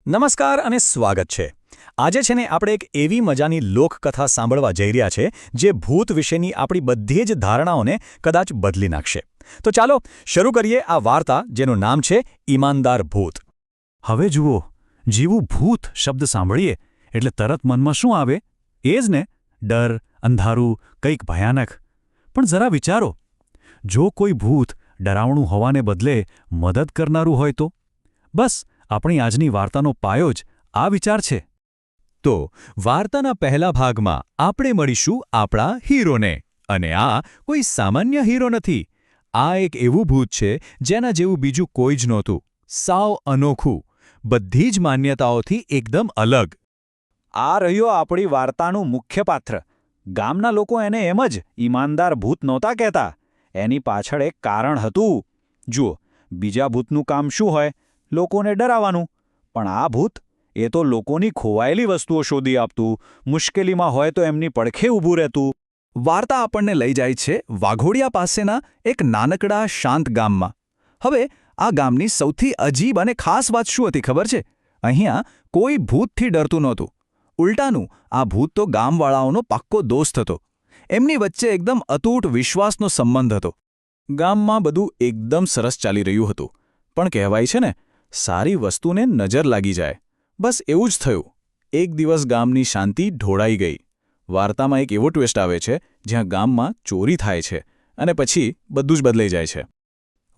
નમસ્કાર અને સ્વાગત છે. આજે છે ને આપણે એક એવી મજાની લોકકથા સાંભળવા જઈ રહ્યા છે જે ભૂત વિશેની આપણી બધી જ ધારણાઓને કદાચ બદલી નાખશે. તો ચાલો શરૂ કરીએ આ વાર્તા જેનું નામ છે ઈમાનદાર ભૂત. હવે જુઓ, જીવું ભૂત શબ્દ સાંભળીએ એટલે તરત મનમાં શું આવે? એ જ ને, ડર, અંધારું, કંઈક ભયાનક. પણ જરા વિચારો, જો કોઈ ભૂત ડરાવણું હોવાને બદલે મદદ કરનારું હોય તો? બસ આપણી આજની વાર્તાનો પાયો જ આ વિચાર છે. તો વાર્તાના પહેલા ભાગમાં આપણે મળીશું આપણા હીરોને. અને આ કોઈ સામાન્ય હીરો નથી. આ એક એવું ભૂત છે જેના જેવું બીજું કોઈ જ નહોતું. સાવ અનોખું, બધી જ માન્યતાઓથી એકદમ અલગ. આ રહ્યો આપણી વાર્તાનું મુખ્ય પાત્ર. ગામના લોકો એને એમ જ ઈમાનદાર ભૂત નહોતા કહેતા. એની પાછળ એક કારણ હતું. જુઓ, બીજા ભૂતનું કામ શું હોય? લોકોને ડરાવવાનું. પણ આ ભૂત, એ તો લોકોની ખોવાયેલી વસ્તુઓ શોધી આપતું, મુશ્કેલીમાં હોય તો એમની પડખે ઊભું રહેતું. વાર્તા આપણને લઈ જાય છે વાઘોડિયા પાસેના એક નાનકડા શાંત ગામમાં. હવે આ ગામની સૌથી અજીબ અને ખાસ વાત શું હતી ખબર છે? અહીંયા કોઈ ભૂતથી ડરતું નહોતું. ઉલટાનું, આ ભૂત તો ગામવાળાઓનો પાક્કો દોસ્ત હતો. એમની વચ્ચે એકદમ અતૂટ વિશ્વાસનો સંબંધ હતો. ગામમાં બધું એકદમ સરસ ચાલી રહ્યું હતું. પણ કહેવાય છે ને, સારી વસ્તુને નજર લાગી જાય. બસ એવું જ થયું. એક દિવસ ગામની શાંતિ ઢોળાઈ ગઈ. વાર્તામાં એક એવો ટ્વિસ્ટ આવે છે જ્યાં ગામમાં ચોરી થાય છે અને પછી બધું જ બદલાઈ જાય છે.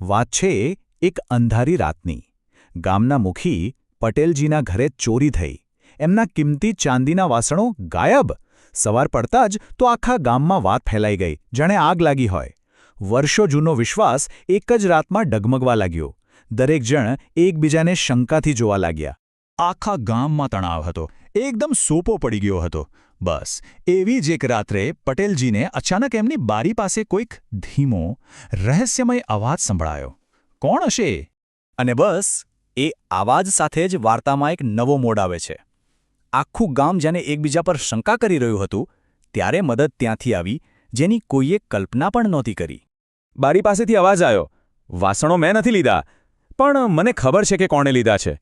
વાત છે એક અંધારી રાતની. ગામના મુખી પટેલજીના ઘરે ચોરી થઈ. એમના કિંમતી ચાંદીના વાસણો ગાયબ. સવાર પડતા જ તો આખા ગામમાં વાત ફેલાઈ ગઈ, જાણે આગ લાગી હોય. વર્ષો જૂનો વિશ્વાસ એક જ રાતમાં ડગમગવા લાગ્યો. દરેક જણ એકબીજાને શંકાથી જોવા લાગ્યા. આખા ગામમાં તણાવ હતો. એકદમ સોપો પડી ગયો હતો. બસ એવી જ એક રાત્રે પટેલજીને અચાનક એમની બારી પાસે કોઈક ધીમો, રહસ્યમય અવાજ સંભળાયો. કોણ હશે? અને બસ એ અવાજ સાથે જ વાર્તામાં એક નવો મોડ આવે છે. આખું ગામ જેને એકબીજા પર શંકા કરી રહ્યું હતું, ત્યારે મદદ ત્યાંથી આવી જેની કોઈએ કલ્પના પણ નહોતી કરી. બારી પાસેથી અવાજ આવ્યો, વાસણો મેં નથી લીધા, પણ મને ખબર છે કે કોણે લીધા છે.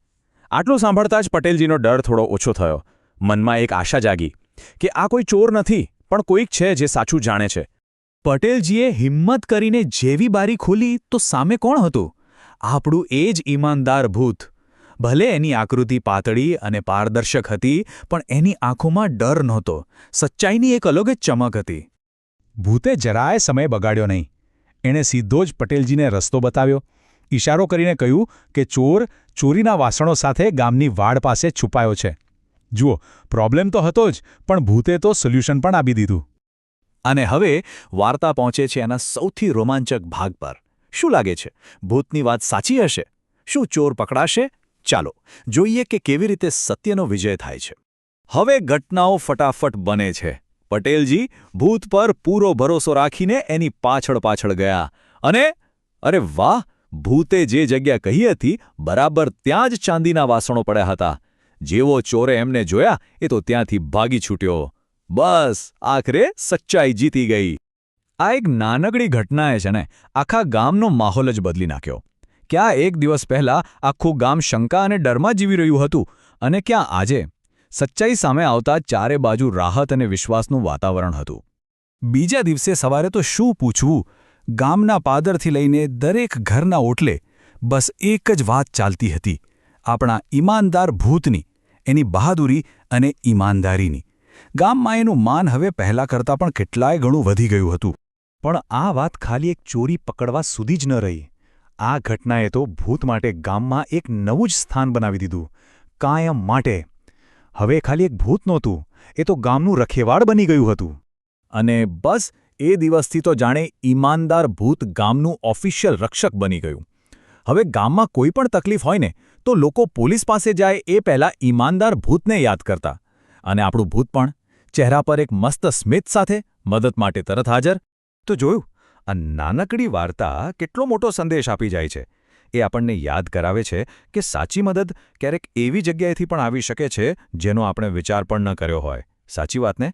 આટલું સાંભળતા જ પટેલજીનો ડર થોડો ઓછો થયો. મનમાં એક આશા જાગી કે આ કોઈ ચોર નથી, પણ કોઈક છે જે સાચું જાણે છે. પટેલજીએ હિંમત કરીને જેવી બારી ખોલી તો સામે કોણ હતું? આપણું એ જ ઈમાનદાર ભૂત. ભલે એની આકૃતિ પાતળી અને પારદર્શક હતી, પણ એની આંખોમાં ડર નહોતો. સચ્ચાઈની એક અલગ જ ચમક હતી. ભૂતે જરાય સમય બગાડ્યો નહીં. એણે સીધો જ પટેલજીને રસ્તો બતાવ્યો. ઇશારો કરીને કહ્યું કે ચોર ચોરીના વાસણો સાથે ગામની વાડ પાસે છુપાયો છે. જુઓ, પ્રોબ્લેમ તો હતો જ, પણ ભૂતે તો સોલ્યુશન પણ આપી દીધું. અને હવે વાર્તા પહોંચે છે એના સૌથી રોમાંચક ભાગ પર. શું લાગે છે, ભૂતની વાત સાચી હશે? શું ચોર પકડાશે? ચાલો જોઈએ કે કેવી રીતે સત્યનો વિજય થાય છે. હવે ઘટનાઓ ફટાફટ બને છે. પટેલજી ભૂત પર પૂરો ભરોસો રાખીને એની પાછળ પાછળ ગયા. અને અરે વાહ, ભૂતે જે જગ્યા કહી હતી બરાબર ત્યાં જ ચાંદીના વાસણો પડ્યા હતા. જેવો ચોરે એમને જોયા એ તો ત્યાંથી ભાગી છૂટ્યો. બસ આખરે સચ્ચાઈ જીતી ગઈ. આ એક નાનકડી ઘટનાએ છે ને આખા ગામનો માહોલ જ બદલી નાખ્યો. ક્યાં એક દિવસ પહેલા આખું ગામ શંકા અને ડરમાં જીવી રહ્યું હતું, અને ક્યાં આજે સચ્ચાઈ સામે આવતા ચારે બાજુ રાહત અને વિશ્વાસનું વાતાવરણ હતું. બીજા દિવસે સવારે તો શું પૂછવું, ગામના પાદરથી લઈને દરેક ઘરના ઓટલે બસ એક જ વાત ચાલતી હતી, આપણા ઈમાનદાર ભૂતની, એની બહાદુરી અને ઈમાનદારીની. ગામમાં એનું માન હવે પહેલાં કરતાં પણ કેટલાય ગણું વધી ગયું હતું. પણ આ વાત ખાલી એક ચોરી પકડવા સુધી જ ન રહી. આ ઘટનાએ તો ભૂત માટે ગામમાં એક નવું જ સ્થાન બનાવી દીધું, કાયમ માટે. હવે ખાલી એક ભૂત નહોતું, એ તો ગામનું રખેવાળ બની ગયું હતું. અને બસ એ દિવસથી તો જાણે ઈમાનદાર ભૂત ગામનું ઓફિશિયલ રક્ષક બની ગયું. હવે ગામમાં કોઈ પણ તકલીફ હોય ને તો લોકો પોલીસ પાસે જાય એ પહેલાં ઈમાનદાર ભૂતને યાદ કરતા. અને આપણું ભૂત પણ ચહેરા પર એક મસ્ત સ્મિત સાથે મદદ માટે તરત હાજર. તો જોયું, આ નાનકડી વાર્તા કેટલો મોટો સંદેશ આપી જાય છે. એ આપણને યાદ કરાવે છે કે સાચી મદદ ક્યારેક એવી જગ્યાએથી પણ આવી શકે છે જેનો આપણે વિચાર પણ ન કર્યો હોય. સાચી વાત ને?